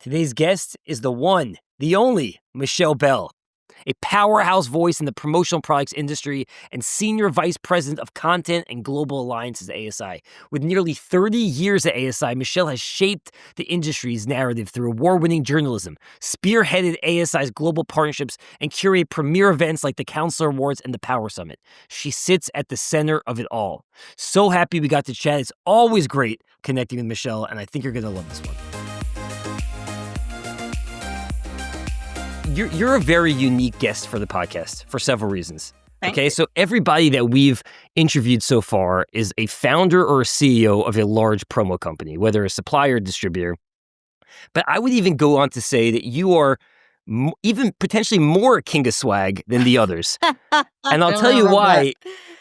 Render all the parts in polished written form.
Today's guest is the one, the only Michele Bell, a powerhouse voice in the promotional products industry and Senior Vice President of Content and Global Alliances at ASI. With nearly 30 years at ASI, Michele has shaped the industry's narrative through award-winning journalism, spearheaded ASI's global partnerships, and curated premier events like the Counselor Awards and the Power Summit. She sits at the center of it all. So happy we got to chat. It's always great connecting with Michele, and I think you're going to love this one. You're a very unique guest for the podcast for several reasons. Okay, so everybody that we've interviewed so far is a founder or a CEO of a large promo company, whether a supplier or distributor. But I would even go on to say that you are even potentially more king of swag than the others. And I'll tell you why.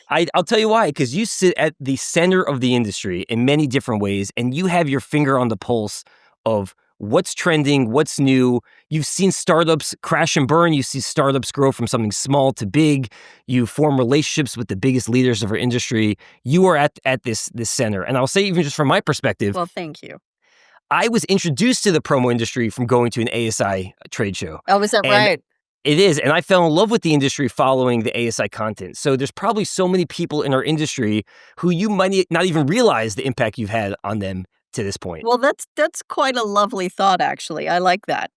I'll tell you why, because you sit at the center of the industry in many different ways, and you have your finger on the pulse of what's trending, what's new. You've seen startups crash and burn. You see startups grow from something small to big. You form relationships with the biggest leaders of our industry. You are at this center. And I'll say, even just from my perspective, well, thank you. I was introduced to the promo industry from going to an ASI trade show. Oh, is that right? It is. And I fell in love with the industry following the ASI content. So there's probably so many people in our industry who you might not even realize the impact you've had on them to this point. Well, that's quite a lovely thought, actually. I like that.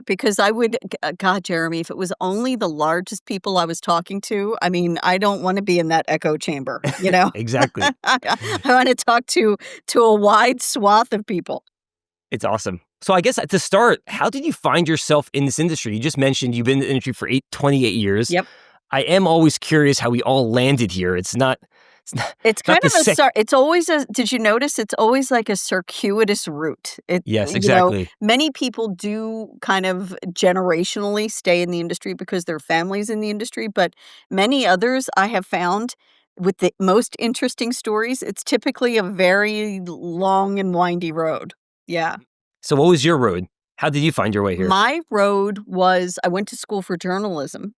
Because I would, God, Jeremy, if it was only the largest people I was talking to, I mean, I don't want to be in that echo chamber, you know? Exactly. I want to talk to a wide swath of people. It's awesome. So I guess to start, how did you find yourself in this industry? You just mentioned you've been in the industry for 28 years. Yep. I am always curious how we all landed here. It's kind of it's always did you notice it's always like a circuitous route? Yes, exactly. Many people do kind of generationally stay in the industry because their family's in the industry, but many others I have found with the most interesting stories, it's typically a very long and windy road. Yeah. So what was your road? How did you find your way here? My road was, I went to school for journalism.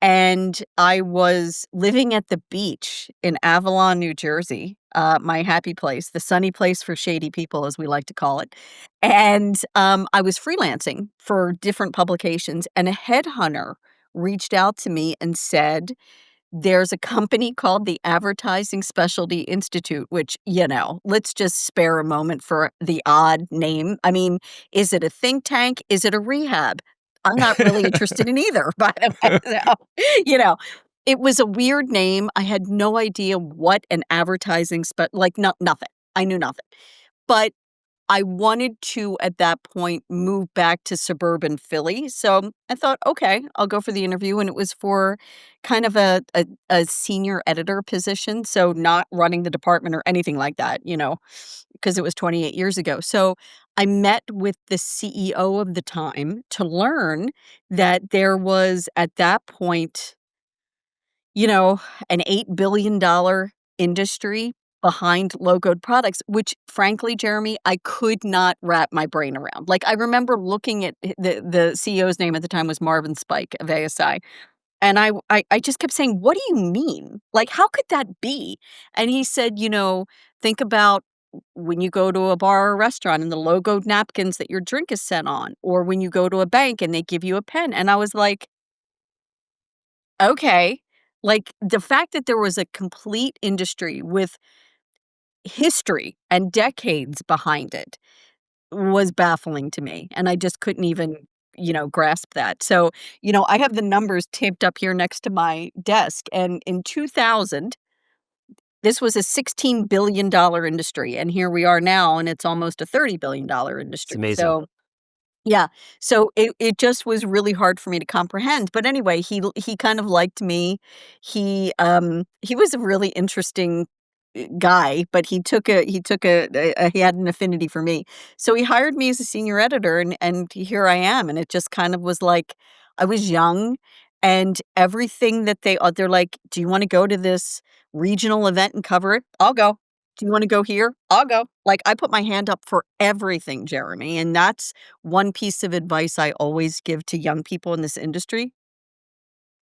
And I was living at the beach in Avalon, New Jersey, my happy place, the sunny place for shady people, as we like to call it. And I was freelancing for different publications, and a headhunter reached out to me and said, there's a company called the Advertising Specialty Institute, which, let's just spare a moment for the odd name. I mean, is it a think tank? Is it a rehab? I'm not really interested in either, by the way. So, it was a weird name. I had no idea what an advertising, nothing. I knew nothing. But I wanted to, at that point, move back to suburban Philly. So I thought, okay, I'll go for the interview. And it was for kind of a senior editor position. So not running the department or anything like that, because it was 28 years ago. So I met with the CEO of the time to learn that there was, at that point, an $8 billion industry behind logoed products, which frankly, Jeremy, I could not wrap my brain around. Like, I remember looking at the CEO's name at the time was Marvin Spike of ASI. And I just kept saying, what do you mean? Like, how could that be? And he said, think about when you go to a bar or restaurant and the logoed napkins that your drink is sent on, or when you go to a bank and they give you a pen. And I was like, okay. Like, the fact that there was a complete industry with history and decades behind it was baffling to me. And I just couldn't even, grasp that. So, I have the numbers taped up here next to my desk. And in 2000, this was a $16 billion industry. And here we are now, and it's almost a $30 billion industry. It's amazing. So, yeah. So it just was really hard for me to comprehend. But anyway, he kind of liked me. He was a really interesting guy, but he had an affinity for me. So he hired me as a senior editor, and here I am. And it just kind of was like, I was young, and everything that they're like, do you want to go to this regional event and cover it? I'll go. Do you want to go here? I'll go. Like, I put my hand up for everything, Jeremy. And that's one piece of advice I always give to young people in this industry.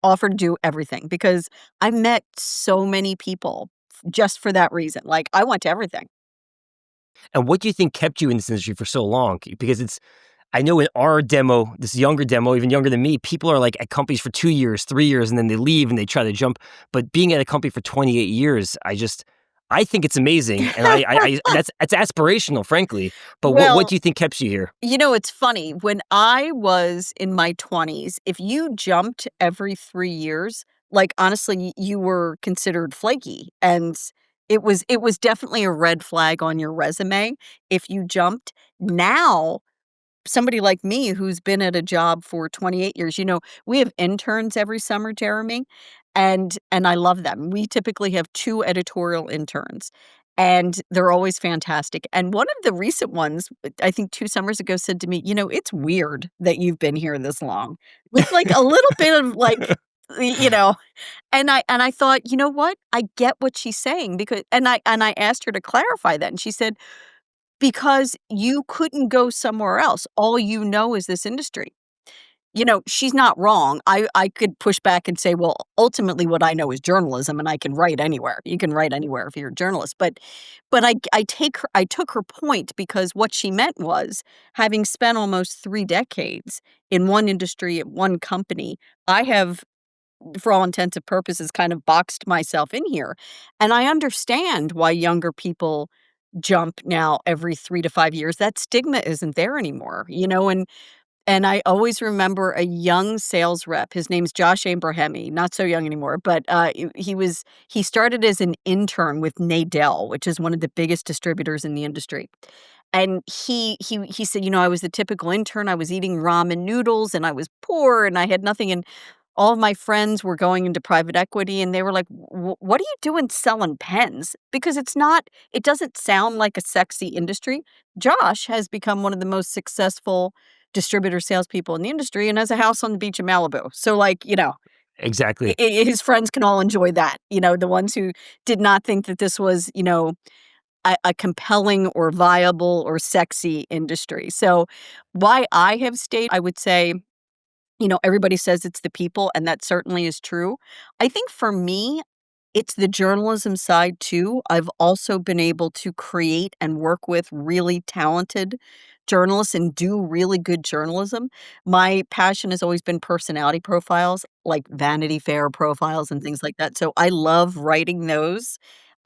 Offer to do everything, because I've met so many people just for that reason. Like, I went to everything. And what do you think kept you in this industry for so long? Because I know in our demo, this younger demo, even younger than me, people are like at companies for 2 years, 3 years, and then they leave and they try to jump. But being at a company for 28 years, I think it's amazing, and I that's aspirational, frankly. But what Well, do you think keeps you here? it's funny. When I was in my 20s, if you jumped every 3 years, like, honestly, you were considered flaky, and it was definitely a red flag on your resume if you jumped. Now somebody like me who's been at a job for 28 years, we have interns every summer, Jeremy, and I love them. We typically have 2 editorial interns, and they're always fantastic, and one of the recent ones, I think 2 summers ago, said to me, "It's weird that you've been here this long," with, like, a little bit of, like, you know, and I thought, "You know what? I get what she's saying," because and I asked her to clarify that, and she said, "Because you couldn't go somewhere else. All you know is this industry." She's not wrong. I could push back and say, "Well, ultimately what I know is journalism and I can write anywhere." You can write anywhere if you're a journalist, but I took her point because what she meant was, having spent almost 3 decades in one industry at one company, I have, for all intents and purposes, kind of boxed myself in here, and I understand why younger people jump now every 3 to 5 years. That stigma isn't there anymore, and I always remember a young sales rep. His name's Josh Abrahami, not so young anymore, but, he started as an intern with Nadell, which is one of the biggest distributors in the industry, and he said, "I was the typical intern. I was eating ramen noodles, and I was poor, and I had nothing, and all of my friends were going into private equity, and they were like, what are you doing selling pens?" Because it doesn't sound like a sexy industry. Josh has become one of the most successful distributor salespeople in the industry and has a house on the beach in Malibu. So, like, Exactly. his friends can all enjoy that. The ones who did not think that this was, a compelling or viable or sexy industry. So, why I have stayed, I would say, everybody says it's the people, and that certainly is true. I think for me, it's the journalism side too. I've also been able to create and work with really talented journalists and do really good journalism. My passion has always been personality profiles, like Vanity Fair profiles and things like that. So I love writing those.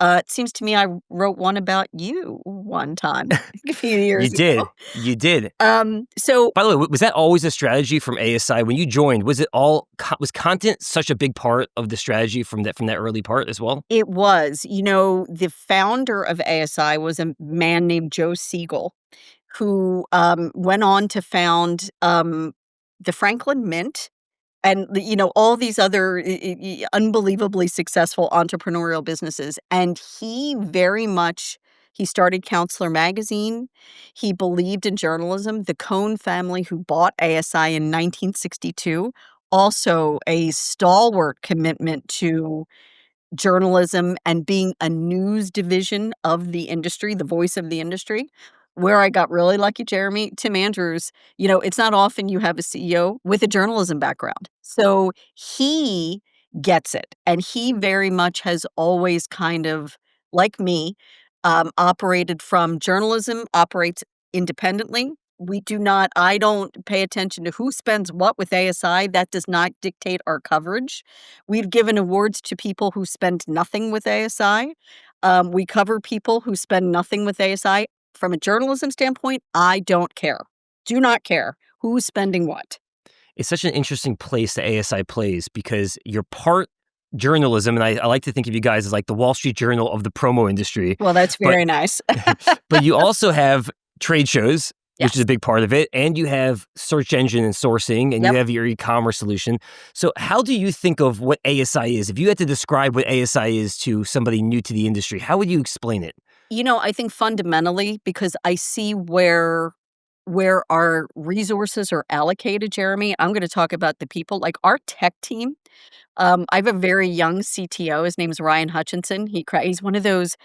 It seems to me I wrote one about you one time a few You years ago. did. You did. So By the way, was that always a strategy from ASI when you joined? Was it all was content such a big part of the strategy from that early part as well? it was. The founder of ASI was a man named Joe Siegel, who, went on to found, the Franklin Mint and all these other unbelievably successful entrepreneurial businesses, and he started Counselor Magazine. He believed in journalism. The Cohn family, who bought ASI in 1962, also a stalwart commitment to journalism and being a news division of the industry, the voice of the industry. Where I got really lucky, Jeremy, Tim Andrews, it's not often you have a CEO with a journalism background. So he gets it. And he very much has always kind of, like me, operated from journalism, operates independently. I don't pay attention to who spends what with ASI. That does not dictate our coverage. We've given awards to people who spend nothing with ASI. We cover people who spend nothing with ASI. From a journalism standpoint, I don't care. Do not care who's spending what. It's such an interesting place that ASI plays because you're part journalism, and I like to think of you guys as like the Wall Street Journal of the promo industry, Well, that's but very nice. but you also have trade shows, which is Yes. a big part of it, and you have search engine and sourcing, and you Yep. have your e-commerce solution. So how do you think of what ASI is? If you had to describe what ASI is to somebody new to the industry, how would you explain it? I think fundamentally, because I see where our resources are allocated, Jeremy, I'm gonna talk about the people, like our tech team. I have a very young CTO. His name's Ryan Hutchinson. He's one of those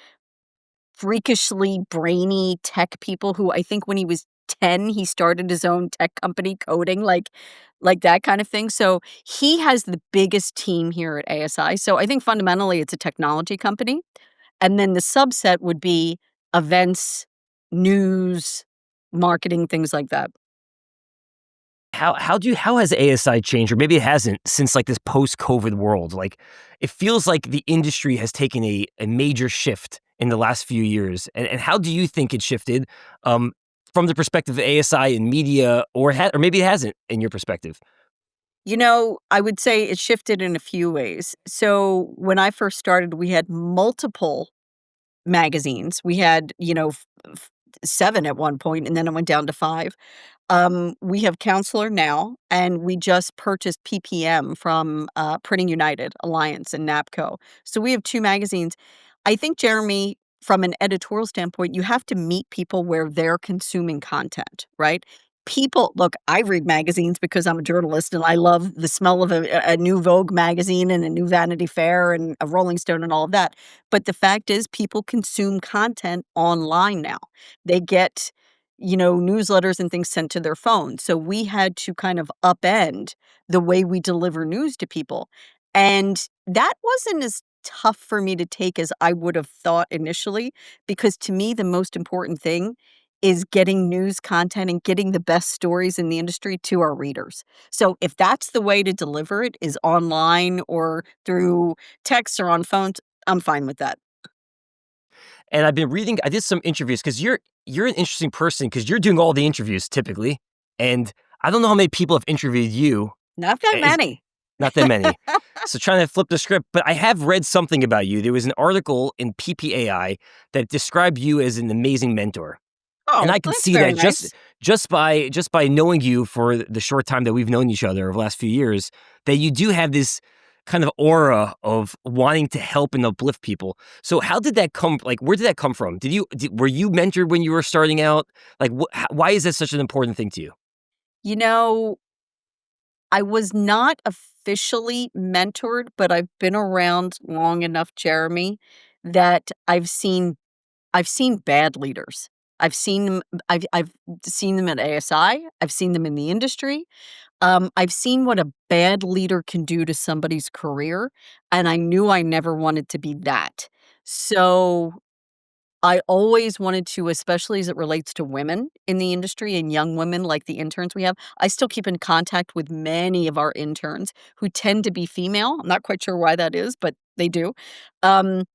freakishly brainy tech people who I think when he was 10, he started his own tech company coding, like that kind of thing. So he has the biggest team here at ASI. So I think fundamentally it's a technology company. And then the subset would be events, news, marketing, things like that. How has ASI changed, or maybe it hasn't, since like this post-COVID world? Like, it feels like the industry has taken a major shift in the last few years. And how do you think it shifted um, from the perspective of ASI and media, or maybe it hasn't in your perspective? I would say it shifted in a few ways. So when I first started, we had multiple magazines. We had, 7 at one point, and then it went down to 5. We have Counselor now, and we just purchased PPM from, Printing United Alliance and NAPCO. So we have 2 magazines. I think, Jeremy, from an editorial standpoint, you have to meet people where they're consuming content, right? People look, I read magazines because I'm a journalist and I love the smell of a new Vogue magazine and a new Vanity Fair and a Rolling Stone and all of that. But the fact is people consume content online now. They get newsletters and things sent to their phone. So we had to kind of upend the way we deliver news to people. And that wasn't as tough for me to take as I would have thought initially, because to me, the most important thing is getting news content and getting the best stories in the industry to our readers. So if that's the way to deliver it is online or through text or on phones, I'm fine with that. And I did some interviews because you're an interesting person because you're doing all the interviews typically, and I don't know how many people have interviewed you. Not that Is many. not that many. So trying to flip the script, but I have read something about you. There was an article in PPAI that described you as an amazing mentor. And Oh, I can that's see very that nice. just by knowing you for the short time that we've known each other over the last few years, that you do have this kind of aura of wanting to help and uplift people. So how did that come? Like, where did that come from? Were you mentored when you were starting out? Like, why is that such an important thing to you? You know, I was not officially mentored, but I've been around long enough, Jeremy, that I've seen bad leaders. I've seen them at ASI, I've seen them in the industry. I've seen what a bad leader can do to somebody's career, and I knew I never wanted to be that. So I always wanted to, especially as it relates to women in the industry and young women like the interns we have. I still keep in contact with many of our interns who tend to be female. I'm not quite sure why that is, but they do. Um,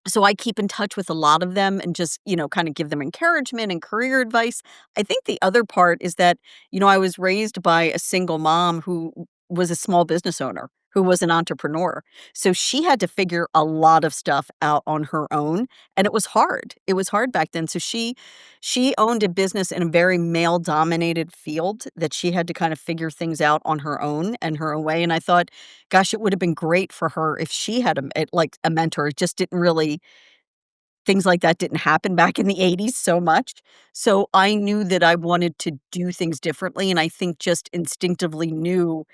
so I keep in touch with a lot of them and just, kind of give them encouragement and career advice. I think the other part is that, I was raised by a single mom who was a small business owner, who was an entrepreneur. So she had to figure a lot of stuff out on her own, and it was hard. It was hard back then. So she owned a business in a very male dominated field that she had to kind of figure things out on her own and her own way. And I thought, gosh, it would have been great for her if she had like a mentor. It just didn't really things like that didn't happen back in the '80s so much. So I knew that I wanted to do things differently, and I think just instinctively knew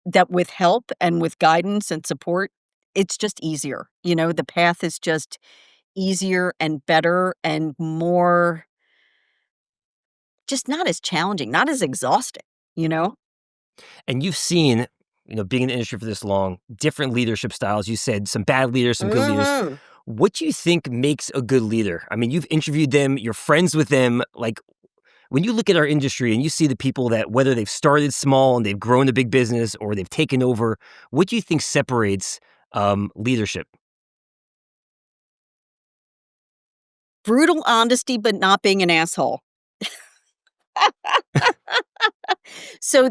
that with help and with guidance and support, it's just easier. The path is just easier and better and more just not as challenging, not as exhausting, you know? And you've seen, being in the industry for this long, different leadership styles. You said some bad leaders, some good leaders. Mhm. What do you think makes a good leader? I mean, you've interviewed them, you're friends with them. Like, when you look at our industry and you see the people that, whether they've started small and they've grown a big business or they've taken over, what do you think separates leadership? Brutal honesty, but not being an asshole. So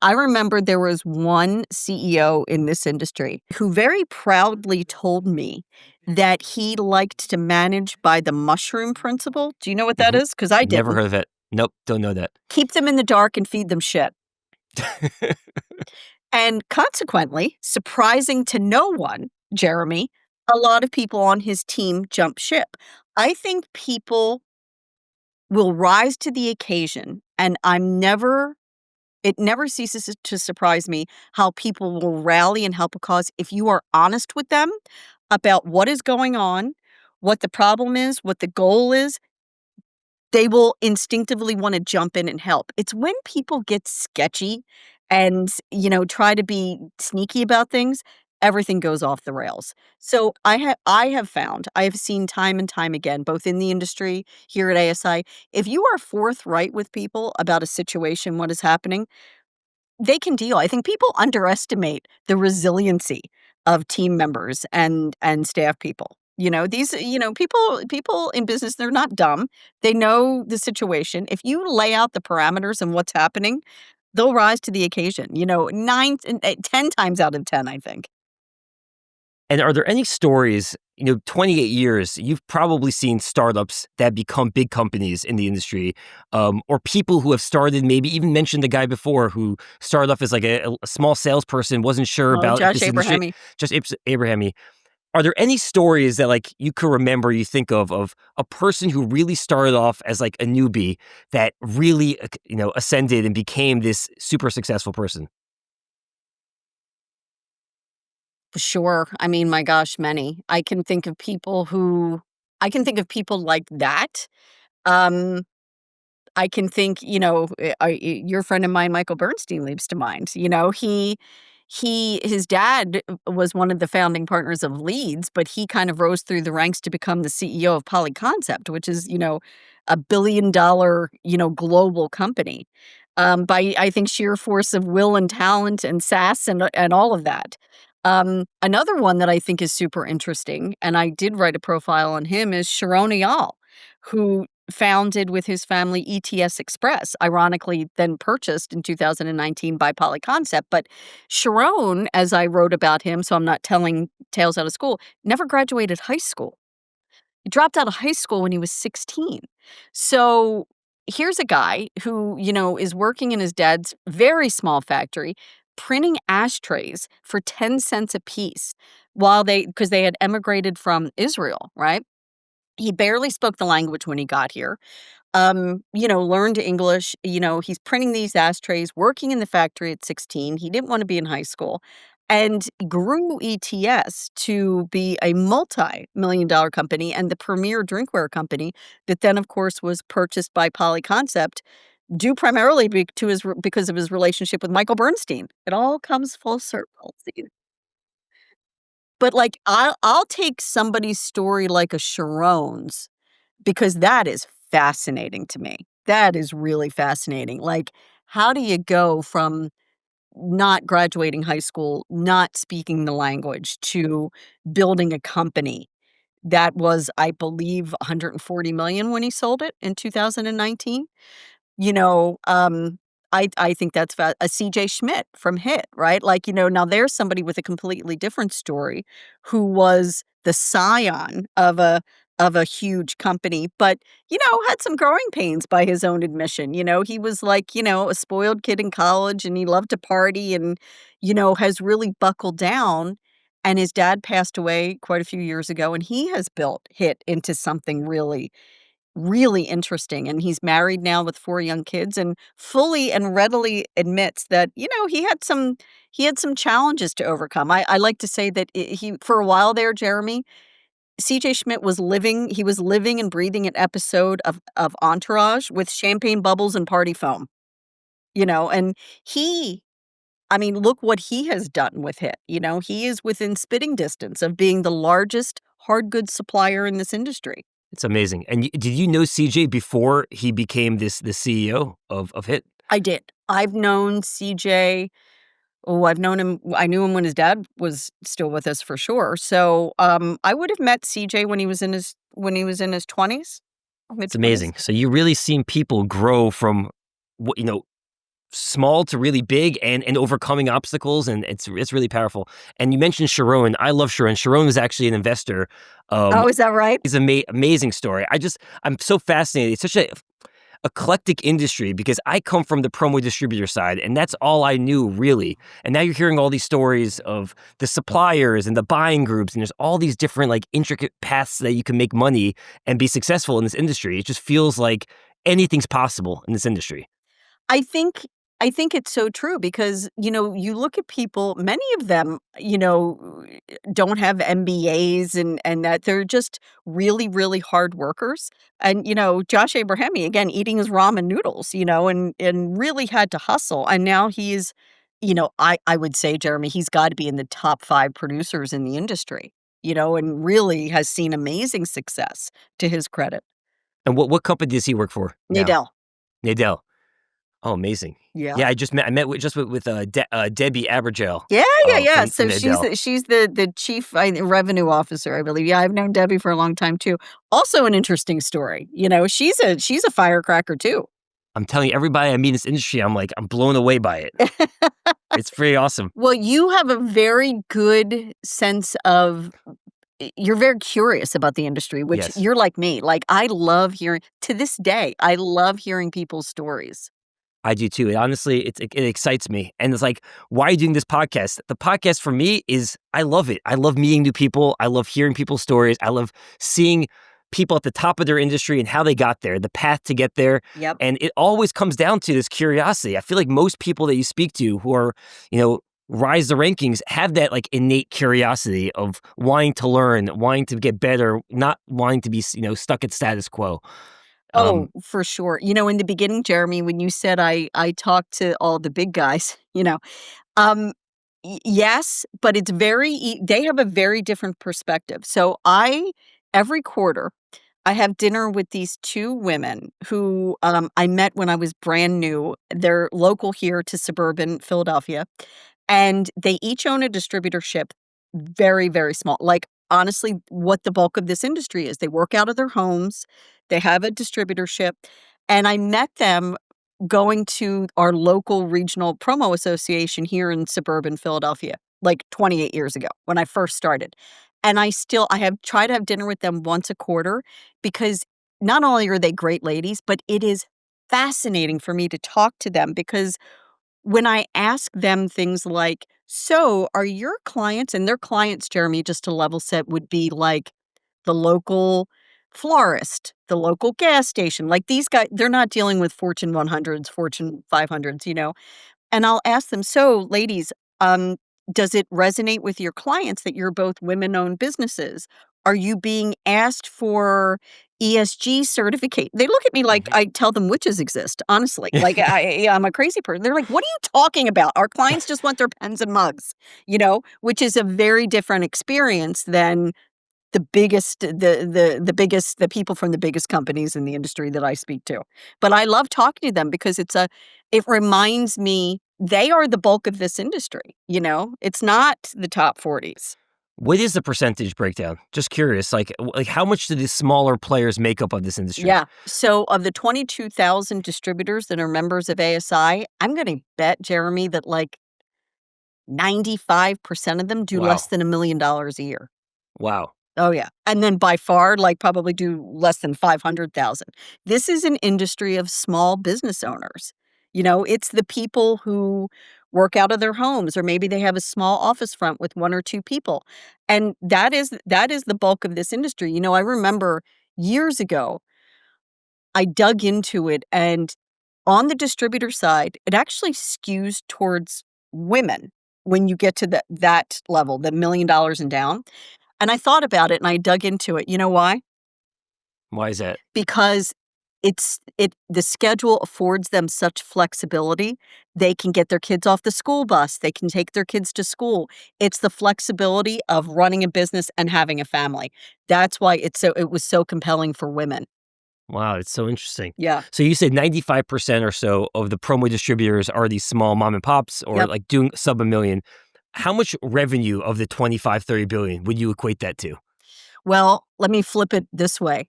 I remember there was one CEO in this industry who very proudly told me that he liked to manage by the mushroom principle. Do you know what that Mhm. is? Because I Never didn't. heard of it. Nope, don't know that. Keep them in the dark and feed them shit. And consequently, surprising to no one, Jeremy, a lot of people on his team jump ship. I think people will rise to the occasion, and it never ceases to surprise me how people will rally and help a cause if you are honest with them about what is going on, what the problem is, what the goal is. They will instinctively wanna jump in and help. It's when people get sketchy and, try to be sneaky about things, everything goes off the rails. So I have found, I have seen time and time again, both in the industry here at ASI, if you are forthright with people about a situation, what is happening, they can deal. I think people underestimate the resiliency of team members and staff people. People in business, they're not dumb. They know the situation. If you lay out the parameters and what's happening, they'll rise to the occasion. 10 times out of 10, I think. And are there any stories, 28 years, you've probably seen startups that become big companies in the industry, or people who have started, maybe even mentioned the guy before who started off as like a small salesperson, wasn't sure Oh, about Josh this industry, Abrahami. just Abrahami. Are there any stories that like you could remember, you think of a person who really started off as like a newbie that really, ascended and became this super successful person? Sure. I mean, my gosh, many. I can think of people like that. Um, I can think, your friend of mine, Michael Bernstein, leaps to mind. His dad was one of the founding partners of Leeds, but he kind of rose through the ranks to become the CEO of Polyconcept, which is, $1 billion, global company. By I think sheer force of will and talent and sass and all of that. Another one that I think is super interesting, and I did write a profile on him, is Sharon Eyal, who founded with his family ETS Express, ironically then purchased in 2019 by Polyconcept. But Sharon, as I wrote about him, so I'm not telling tales out of school, never graduated high school. He dropped out of high school when he was 16. So here's a guy who, is working in his dad's very small factory, printing ashtrays for 10 cents a piece because they had emigrated from Israel, right? He barely spoke the language when he got here. Learned English. He's printing these ashtrays, working in the factory at 16. He didn't want to be in high school and grew ETS to be a multi-million dollar company and the premier drinkware company that then, of course, was purchased by Polyconcept, due primarily because of his relationship with Michael Bernstein. It all comes full circle. See? But like, I'll take somebody's story like a Sharon's because that is fascinating to me. That is really fascinating. Like, how do you go from not graduating high school, not speaking the language, to building a company that was, I believe, 140 million when he sold it in 2019? You know, um, I think that's a CJ Schmidt from Hit, right? Like, now there's somebody with a completely different story who was the scion of a huge company, but, had some growing pains by his own admission. He was like, a spoiled kid in college and he loved to party and, has really buckled down. And his dad passed away quite a few years ago, and he has built Hit into something really really interesting, and he's married now with 4 young kids and fully and readily admits that, he had some challenges to overcome. I like to say that he for a while there, Jeremy, CJ Schmidt was living and breathing an episode of Entourage with champagne bubbles and party foam, and he I mean, look what he has done with it. He is within spitting distance of being the largest hard goods supplier in this industry. It's amazing. And did you know CJ before he became the CEO of Hit? I did. I've known CJ. Oh, I knew him when his dad was still with us for sure. So, I would have met CJ when he was in his 20s, It's mid-20s. amazing. So you really seen people grow from small to really big and overcoming obstacles, and it's really powerful. And you mentioned Sharon. I love Sharon. Sharon was actually an investor. Oh, is that right? It's amazing story. I'm so fascinated. It's such a eclectic industry because I come from the promo distributor side, and that's all I knew really. And now you're hearing all these stories of the suppliers and the buying groups, and there's all these different like intricate paths that you can make money and be successful in this industry. It just feels like anything's possible in this industry. I think I think it's so true because, you look at people, many of them, don't have MBAs and that they're just really, really hard workers. And, Josh Abrahami, again, eating his ramen noodles, and really had to hustle. And now he's I would say, Jeremy, he's got to be in the top 5 producers in the industry, and really has seen amazing success to his credit. And what company does he work for now? Nadell. Nadell. Oh, amazing. Yeah. Yeah, I met with Debbie Abergel, Yeah, yeah, yeah. from So she's Nadell. the chief revenue officer, I believe. Yeah, I've known Debbie for a long time too. Also an interesting story. She's a firecracker too. I'm telling you, everybody I meet in this industry, I'm blown away by it. It's pretty awesome. Well, you have a very good sense of you're very curious about the industry, which Yes. you're like me. Like, I love hearing to this day, I love hearing people's stories. I do too. And honestly, it excites me. And it's like, why are you doing this podcast? The podcast for me is, I love it. I love meeting new people. I love hearing people's stories. I love seeing people at the top of their industry and how they got there, the path to get there. Yep. And it always comes down to this curiosity. I feel like most people that you speak to who are, rise the rankings have that like innate curiosity of wanting to learn, wanting to get better, not wanting to be, stuck at status quo. Oh, for sure. In the beginning, Jeremy, when you said I talked to all the big guys, um, yes, but it's they have a very different perspective. So every quarter, I have dinner with these 2 women who I met when I was brand new. They're local here to suburban Philadelphia, and they each own a distributorship, very, very small. Like, honestly, what the bulk of this industry is. They work out of their homes, they have a distributorship, and I met them going to our local regional promo association here in suburban Philadelphia, like 28 years ago when I first started. And I have tried to have dinner with them once a quarter because not only are they great ladies, but it is fascinating for me to talk to them because when I ask them things like, "So, are your clients," and their clients, Jeremy, just to level set, would be like the local florist, the local gas station. Like these guys, they're not dealing with Fortune 100s, Fortune 500s. And I'll ask them, "So, ladies, does it resonate with your clients that you're both women-owned businesses? Are you being asked for ESG certificate?" They look at me like I tell them witches exist, honestly. Like I'm a crazy person. They're like, "What are you talking about? Our clients just want their pens and mugs," which is a very different experience than the people from the biggest companies in the industry that I speak to. But I love talking to them because it reminds me they are the bulk of this industry. It's not the top 40s. What is the percentage breakdown? Just curious, like how much do the smaller players make up of this industry? Yeah. So of the 22,000 distributors that are members of ASI, I'm going to bet, Jeremy, that like 95% of them do less Wow. than $1 million a year. Wow. Oh, yeah. And then by far, like, probably do less than 500,000. This is an industry of small business owners. It's the people who work out of their homes, or maybe they have a small office front with 1 or 2 people. And that is the bulk of this industry. I remember years ago, I dug into it, and on the distributor side, it actually skews towards women when you get to that level, the $1 million and down. And I thought about it and I dug into it. You know why? Why is that? Because the schedule affords them such flexibility. They can get their kids off the school bus. They can take their kids to school. It's the flexibility of running a business and having a family. That's why it was so compelling for women. Wow, it's so interesting. Yeah. So you said 95% or so of the promo distributors are these small mom and pops or Yep. like doing sub $1 million. How much revenue of the 25, 30 billion would you equate that to? Well, let me flip it this way.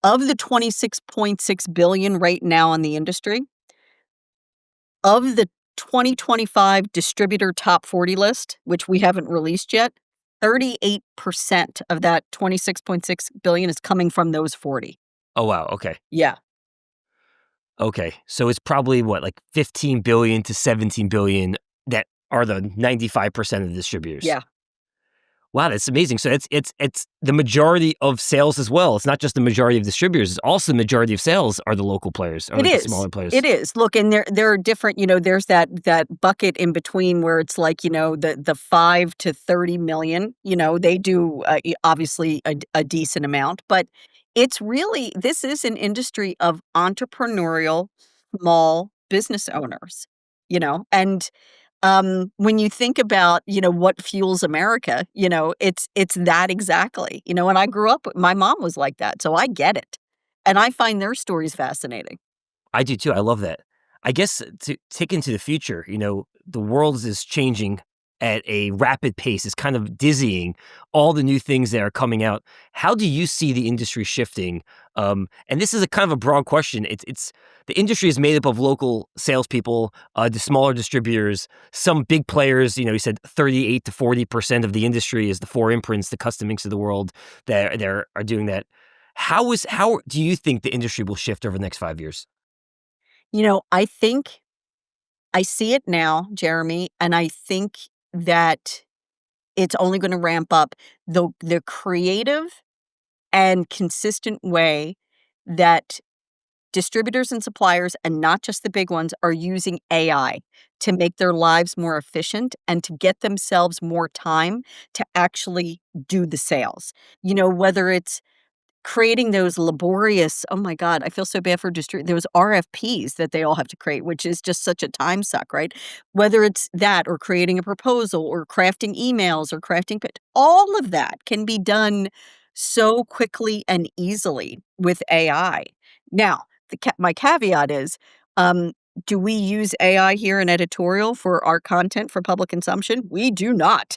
Of the 26.6 billion right now in the industry, of the 2025 distributor top 40 list, which we haven't released yet, 38% of that 26.6 billion is coming from those 40. Oh, wow. Okay. Yeah. Okay. So it's probably what, like 15 billion to 17 billion that are the 95% of the distributors. Yeah. Wow, that's amazing. So it's the majority of sales as well. It's not just the majority of distributors. It's also the majority of sales are the local players or It like the is. smaller players. It is. Look, and there are different, there's that bucket in between where it's like, the 5 to 30 million, they do obviously a decent amount, but this is an industry of entrepreneurial small business owners. And when you think about, what fuels America, it's that exactly. And I grew up, my mom was like that, so I get it. And I find their stories fascinating. I do too. I love that. I guess to take into the future, the world is changing at a rapid pace. It's kind of dizzying, all the new things that are coming out. How do you see the industry shifting? And this is a kind of a broad question. It's the industry is made up of local salespeople, the smaller distributors, some big players. You said 38 to 40% of the industry is the four imprints, the custom inks of the world that are doing that. How do you think the industry will shift over the next 5 years? I think I see it now, Jeremy, and I think that it's only gonna ramp up. The creative and consistent way that distributors and suppliers, and not just the big ones, are using AI to make their lives more efficient and to get themselves more time to actually do the sales. Whether it's creating those laborious, oh my god, I feel so bad for those RFPs that they all have to create, which is just such a time suck, right? Whether it's that or creating a proposal or crafting emails or crafting all of that can be done so quickly and easily with AI. Now, my caveat is, um, do we use AI here in editorial for our content for public consumption? We do not.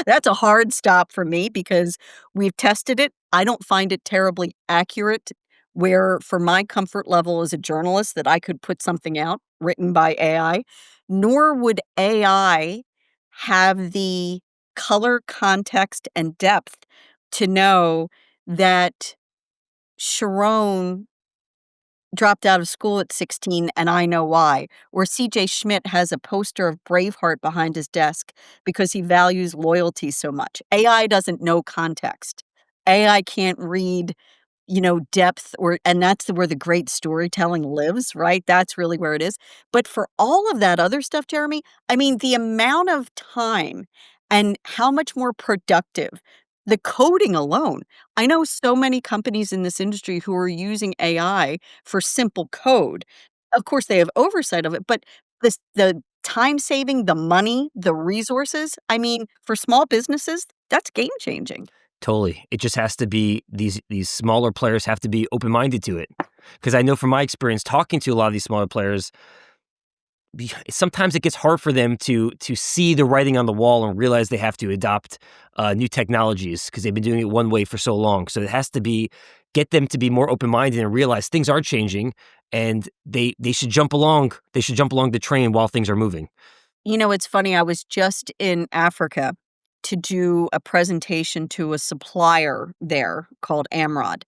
That's a hard stop for me because we've tested it. I don't find it terribly accurate where for my comfort level as a journalist that I could put something out written by AI, nor would AI have the color, context, and depth to know that Sharon dropped out of school at 16 and I know why. Or CJ Schmidt has a poster of Braveheart behind his desk because he values loyalty so much. AI doesn't know context. AI can't read, depth, and that's where the great storytelling lives, right? That's really where it is. But for all of that other stuff, Jeremy, I mean, the amount of time and how much more productive the coding alone. I know so many companies in this industry who are using AI for simple code. Of course, they have oversight of it, but the time saving, the money, the resources, I mean, for small businesses, that's game changing. Totally. It just has to be these smaller players have to be open-minded to it. Because I know from my experience talking to a lot of these smaller players, sometimes it gets hard for them to see the writing on the wall and realize they have to adopt new technologies because they've been doing it one way for so long. So it has to be get them to be more open-minded and realize things are changing and they should jump along. They should jump along the train while things are moving. It's funny, I was just in Africa to do a presentation to a supplier there called Amrod,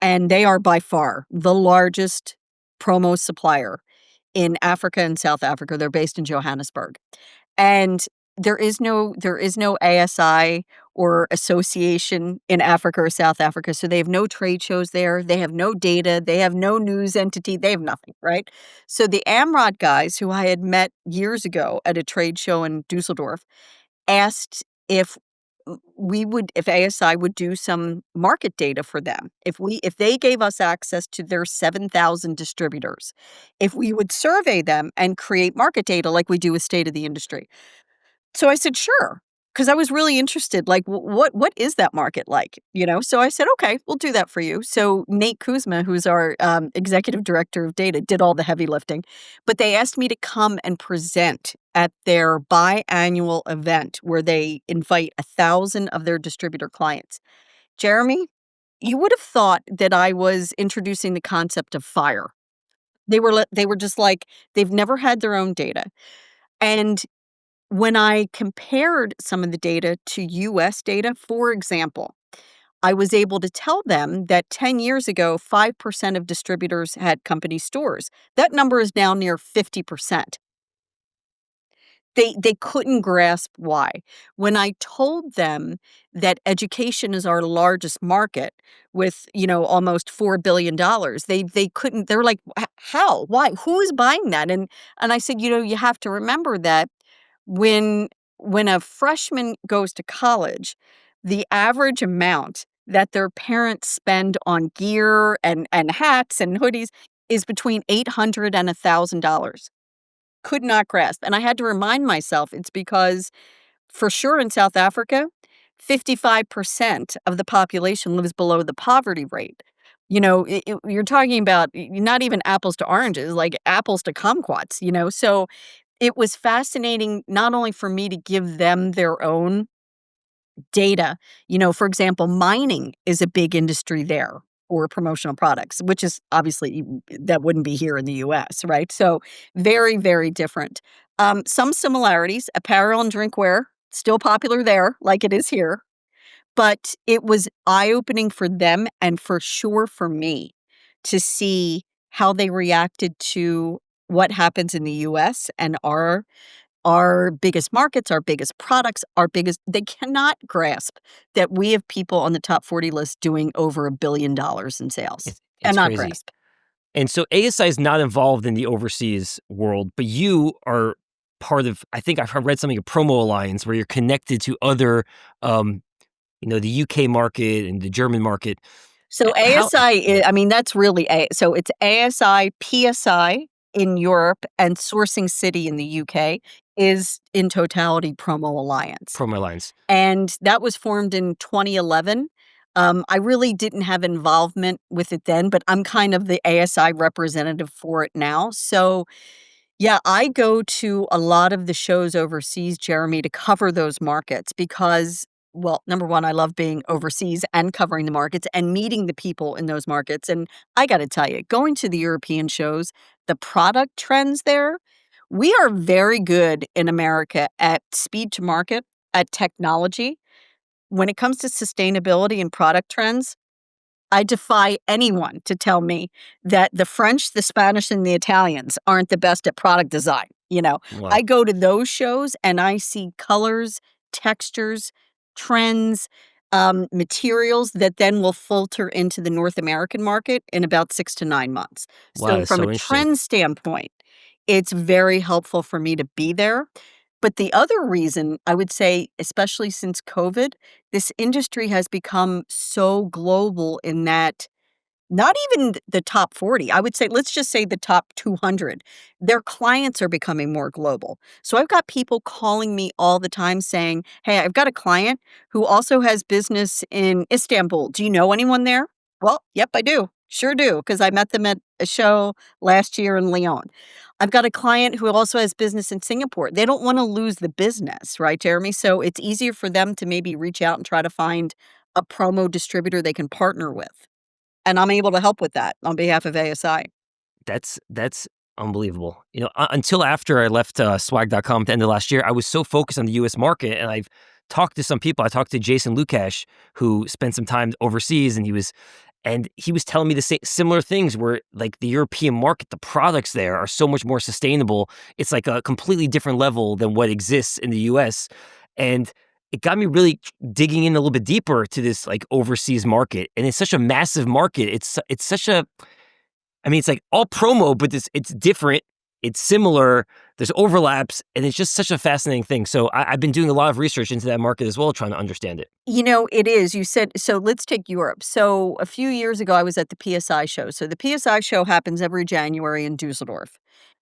and they are by far the largest promo supplier in Africa and South Africa. They're based in Johannesburg. And there is no ASI or association in Africa or South Africa, so they have no trade shows there, they have no data, they have no news entity, they have nothing, right? So the Amrod guys, who I had met years ago at a trade show in Dusseldorf, asked if ASI would do some market data for them. If they gave us access to their 7,000 distributors, if we would survey them and create market data like we do with State of the Industry. So I said, "Sure," because I was really interested, like, what is that market like, So I said, "Okay, we'll do that for you." So Nate Kuzma, who's our, executive director of data, did all the heavy lifting, but they asked me to come and present at their biannual event where they invite 1,000 of their distributor clients. Jeremy, you would have thought that I was introducing the concept of fire. They were just like, they've never had their own data, and when I compared some of the data to US data, for example, I was able to tell them that 10 years ago, 5% of distributors had company stores. That number is now near 50%. They couldn't grasp why. When I told them that education is our largest market with, almost $4 billion, they couldn't, they were like, How? Why? Who is buying that?" And I said, you have to remember that when when a freshman goes to college, the average amount that their parents spend on gear and hats and hoodies is between $800 and $1,000. could not grasp. And I had to remind myself it's because for sure in South Africa, 55% of the population lives below the poverty rate. You're talking about not even apples to oranges, like apples to kumquats, So it was fascinating not only for me to give them their own data. For example, mining is a big industry there for promotional products, which is obviously that wouldn't be here in the US, right? So very, very different. Some similarities, apparel and drinkware, still popular there, like it is here. But it was eye-opening for them and for sure for me to see how they reacted to what happens in the US and our biggest markets, our biggest products, they cannot grasp that we have people on the top 40 list doing over $1 billion in sales. It's Cannot crazy. grasp. And so ASI is not involved in the overseas world, but you are part of, I think I've read something, a Promo Alliance, where you're connected to other, the UK market and the German market. So How ASI, I mean, that's really so it's ASI, PSI in Europe, and Sourcing City in the UK is in totality Promo Alliance. Promo Alliance? And that was formed in 2011. I really didn't have involvement with it then, but I'm kind of the ASI representative for it now. So, yeah, I go to a lot of the shows overseas, Jeremy, to cover those markets because, well, number one, I love being overseas and covering the markets and meeting the people in those markets. And I got to tell you, going to the European shows, the product trends there, we are very good in America at speed to market, at technology. When it comes to sustainability and product trends, I defy anyone to tell me that the French, the Spanish, and the Italians aren't the best at product design. I Wow. go to those shows and I see colors, textures, trends, materials that then will filter into the North American market in about 6 to 9 months. Wow, So, that's from a so interesting. trend standpoint, it's very helpful for me to be there. But the other reason I would say, especially since COVID, this industry has become so global in that not even the top 40, I would say, let's just say the top 200, their clients are becoming more global. So I've got people calling me all the time saying, "Hey, I've got a client who also has business in Istanbul. Do you know anyone there?" Well, yep, I do. Sure do, because I met them at a show last year in Lyon. I've got a client who also has business in Singapore. They don't want to lose the business, right, Jeremy? So it's easier for them to maybe reach out and try to find a promo distributor they can partner with. And I'm able to help with that on behalf of ASI. That's unbelievable. Until after I left swag.com at the end of last year, I was so focused on the US market, and I've talked to some people. I talked to Jason Lukash, who spent some time overseas, and he was telling me the similar things where, like, the European market, the products there are so much more sustainable. It's like a completely different level than what exists in the US. And it got me really digging in a little bit deeper to this, like, overseas market. And it's such a massive market. It's such a, I mean, it's like all promo, but it's different. It's similar. There's overlaps, and it's just such a fascinating thing. So I've been doing a lot of research into that market as well, trying to understand it. It is. You said, so let's take Europe. So a few years ago, I was at the PSI show. So the PSI show happens every January in Dusseldorf.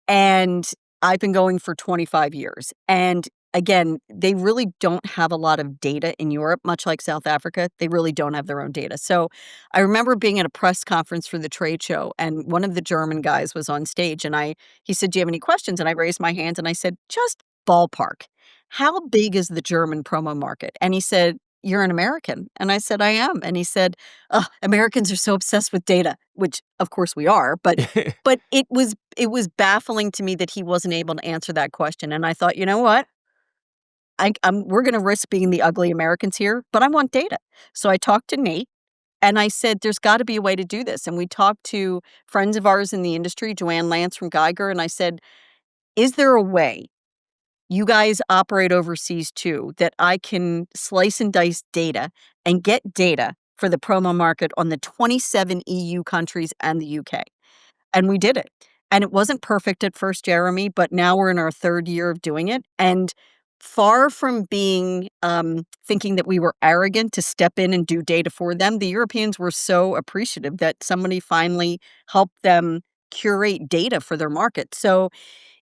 And I've been going for 25 years. And again, they really don't have a lot of data in Europe, much like South Africa. They really don't have their own data. So I remember being at a press conference for the trade show, and one of the German guys was on stage, and he said, "Do you have any questions?" And I raised my hand and I said, "Just ballpark. How big is the German promo market?" And he said, "You're an American." And I said, "I am." And he said, "Ugh, Americans are so obsessed with data," which of course we are, but it was baffling to me that he wasn't able to answer that question, and I thought, "You know what? We're gonna risk being the ugly Americans here, but I want data." So I talked to Nate, and I said, "There's gotta be a way to do this," and we talked to friends of ours in the industry, Joanne Lance from Geiger, and I said, "Is there a way you guys operate overseas too, that I can slice and dice data and get data for the promo market on the 27 EU countries and the UK?" And we did it. And it wasn't perfect at first, Jeremy, but now we're in our 3rd year of doing it. And far from being thinking that we were arrogant to step in and do data for them, the Europeans were so appreciative that somebody finally helped them curate data for their market. So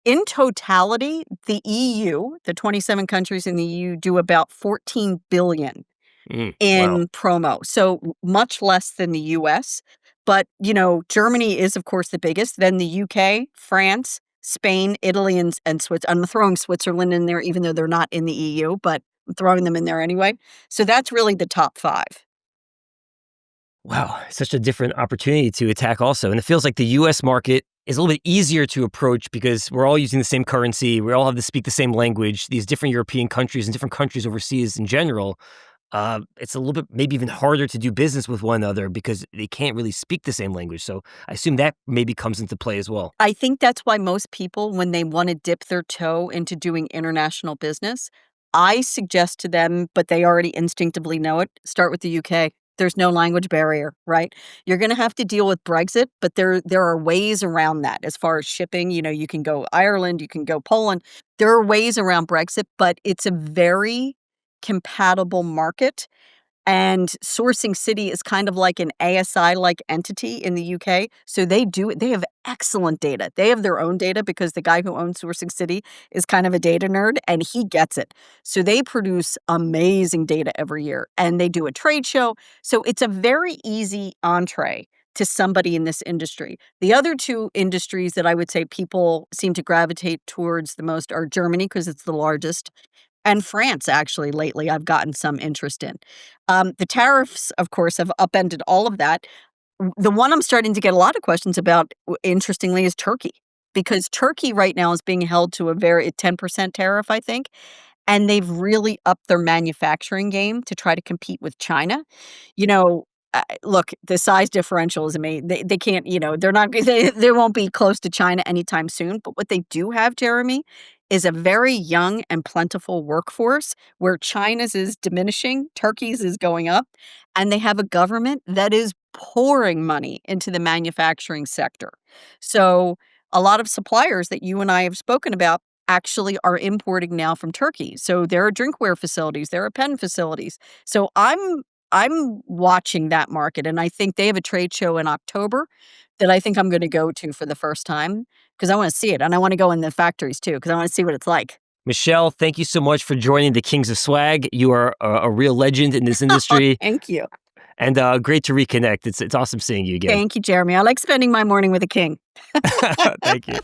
In totality, the EU, the 27 countries in the EU, do about $14 billion Wow. in promo, so much less than the US. But, Germany is, of course, the biggest, then the UK, France, Spain, Italy, and I'm throwing Switzerland in there even though they're not in the EU, but I'm throwing them in there anyway. So that's really the top 5. Wow, such a different opportunity to attack also. And it feels like the US market is a little bit easier to approach because we're all using the same currency. We all have to speak the same language. These different European countries and different countries overseas in general, it's a little bit maybe even harder to do business with one another because they can't really speak the same language. So I assume that maybe comes into play as well. I think that's why most people, when they wanna dip their toe into doing international business, I suggest to them, but they already instinctively know it, start with the UK. There's no language barrier, right? You're gonna have to deal with Brexit, but there are ways around that as far as shipping, you can go Ireland, you can go Poland. There are ways around Brexit, but it's a very compatible market. And Sourcing City is kind of like an ASI-like entity in the UK, so they have excellent data. They have their own data because the guy who owns Sourcing City is kind of a data nerd, and he gets it. So they produce amazing data every year, and they do a trade show, so it's a very easy entree to somebody in this industry. The other 2 industries that I would say people seem to gravitate towards the most are Germany, because it's the largest, and France, actually, lately, I've gotten some interest in. The tariffs, of course, have upended all of that. The one I'm starting to get a lot of questions about, interestingly, is Turkey, because Turkey right now is being held to a very 10% tariff, I think, and they've really upped their manufacturing game to try to compete with China. You know, Look, the size differential is amazing. They can't, they're not, they won't be close to China anytime soon. But what they do have, Jeremy, is a very young and plentiful workforce where China's is diminishing, Turkey's is going up, and they have a government that is pouring money into the manufacturing sector. So a lot of suppliers that you and I have spoken about actually are importing now from Turkey. So there are drinkware facilities, there are pen facilities. So I'm watching that market, and I think they have a trade show in October that I think I'm gonna go to for the first time because I wanna see it, and I wanna go in the factories too because I wanna see what it's like. Michelle, thank you so much for joining the Kings of Swag. You are a real legend in this industry, Thank you. and great to reconnect. It's awesome seeing you again. Thank you, Jeremy. I like spending my morning with a king. Thank you.